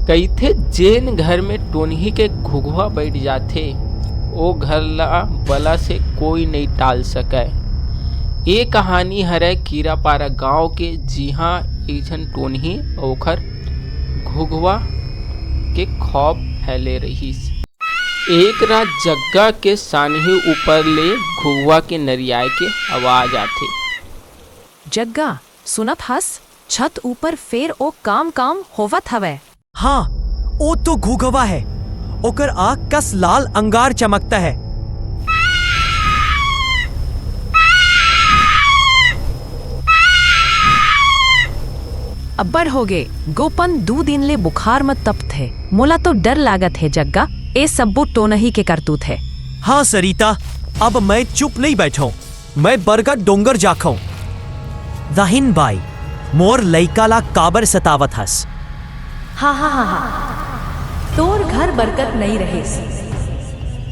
कइथे जेन घर में टोनही के घुघुआ बैठ जाथे ओ घर ला बला से कोई नहीं टाल सकै। ये कहानी हरय कीरापारा गांव के, जिहाँ एक झन टोनही अउ ओखर घुघुआ के खौफ फैले रहिस। एक रात जग्गा के सानही ऊपर ले घुघुआ के नरियाए के आवाज आथे। जग्गा सुनत हस, छत ऊपर फेर ओ काम होवत हवै। हाँ, ओ तो घुघुआ है। ओकर आँख कस लाल अंगार चमकता है। अब्बर हो गे गोपन 2 दिन ले बुखार में तप्त है। मोला तो डर लागत है जग्गा, ए सब्बो टोनही के करतूत है। हाँ सरिता, अब मैं चुप नहीं बैठो। मैं बरगद डोंगर जाखो। दाहिन बाई मोर लइका ला काबर सतावत हस। हाँ, तोर घर बरकत नहीं रहे।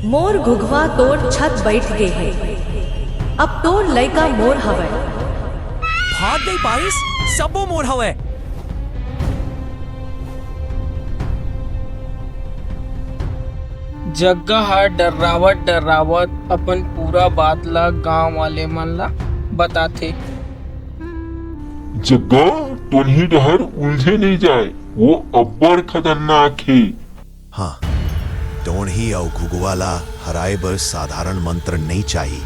मोर घुघुआ तोर छत बैठ गे है। अब तोर लइका मोर हवै। भाग गई बारिश, सबो मोर हवै। जग्गा ह डरावत अपन पूरा बात ला गांव वाले मन ला बताथे। जग्गा टोनही डहर उलझे नहीं जाए, वो अब्बड़ खतरनाक है। हाँ, टोनही और घुघुआ ला हराए बर साधारण मंत्र नहीं चाहिए।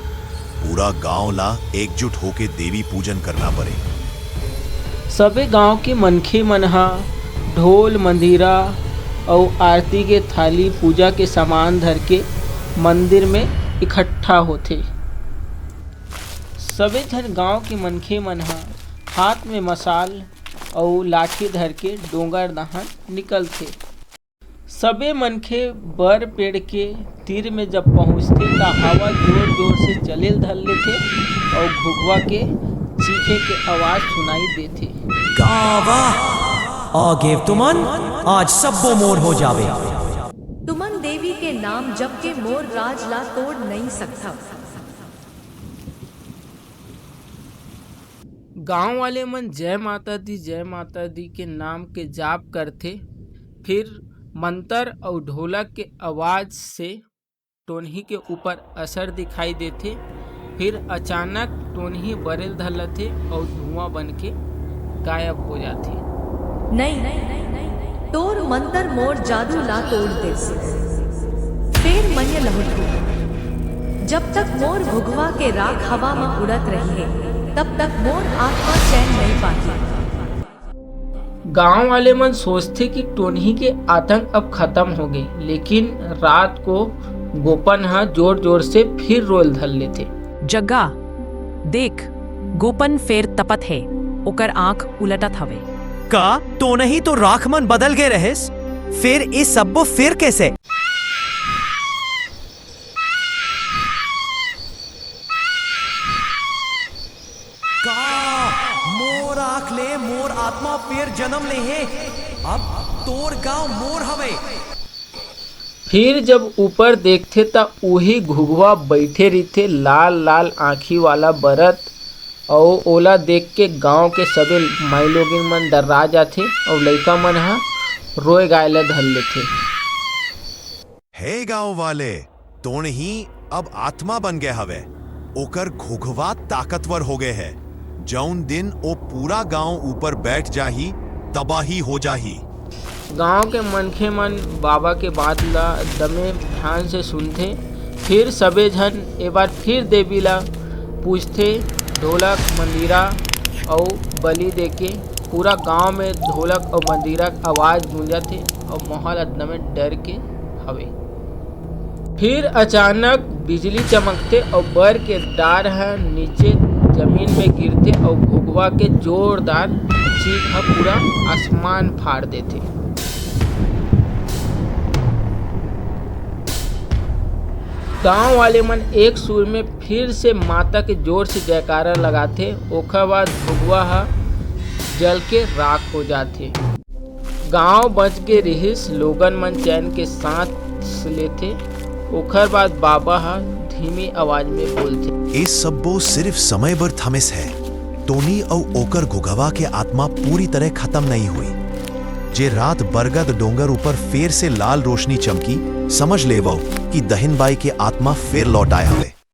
पूरा गांव ला एकजुट होके देवी पूजन करना पड़े। सबे गांव के मनखे मन ह ढोल मंदिरा और आरती के थाली पूजा के सामान धर के मंदिर में इकट्ठा होथे। सबे झन गांव के मनखे मन ह हाथ में मसाल और लाठी धर के डोंगर दाहन निकलथे। सबे मनखे बर पेड़ के तीर में जब पहुंचथे त हवा जोर से चलेल धर लेथे और घुघुआ के चीखे के आवाज सुनाई देथे। गावा आगे तुमन आज सबो मोर हो जावे। तुमन देवी के नाम जप के मोर राज ला तोड़ नहीं सकता। गांव वाले मन जय माता दी के नाम के जाप करथे। फिर मंतर और ढोलक के आवाज से टोनही के ऊपर असर दिखाई देथे। फिर अचानक टोनही बरेल धलथे और धुआं बन के गायब हो जाथे। नहीं, तोर मंतर मोर जादू ला तोड़ दे। फिर मन लहुट। जब तक मोर घुघुआ के राख हवा में उड़त रही है, तब तक मोर आत्मा चैन नहीं पाती। गांव वाले मन सोचते कि टोनही के आतंक अब खत्म हो गए, लेकिन रात को गोपन हा जोर से फिर रोल धर लेते। जग्गा देख, गोपन फेर तपत है, ओकर आँख उलटत हवे। का तो नहीं तो राख मन बदल गए रहेस? फिर इस सबो फिर कैसे? मोर आँख ले, मोर आत्मा फिर जन्म ले है। अब तोर गांव मोर हवे। फिर जब ऊपर देखते ता उही घुघुआ बैठे रहिथे, लाल आँखी वाला बरत। और ओला देख के गांव के सबे माई लोगिन मन डरा जाथे और लइका मन हा रोए गाय ला धर लेथे। हे गांव वाले, टोनही अब आत्मा बन गए हवे। ओकर घुघुआ ताकतवर हो गए है। जौन दिन ओ पूरा गांव ऊपर बैठ जाही, तबाही हो जाही। गांव के मनखे मन बाबा के बात ला दमे ध्यान से सुनथे। फिर सबे झन एक बार फिर देवी ला पूजथे। ढोलक मंदिरा और बलि देके पूरा गांव में ढोलक और मंदिरा की आवाज गूंजथे और माहौल एकदम डर के हवे। फिर अचानक बिजली चमकते और बर के डार है नीचे जमीन में गिरते और घुघुआ के जोरदार चीख पूरा आसमान फाड़ देते। गांव वाले मन एक सुर में फिर से माता के जोर से जयकारा लगाते। ओकर बाद घुघुआ हा जल के राख हो जाते। गांव बच के रहिस, लोगन मन चैन के सांस लेते। ओकर बाद बाबा हा धीमी आवाज में बोलते। इस सबो सिर्फ समय भर थमिस है। टोनी और ओकर घुघुआ के आत्मा पूरी तरह खत्म नहीं हुई। जे रात बरगद डोंगर ऊपर फेर से लाल रोशनी चमकी, समझ लेवो कि दहिनबाई के आत्मा फिर लौट आया हवे।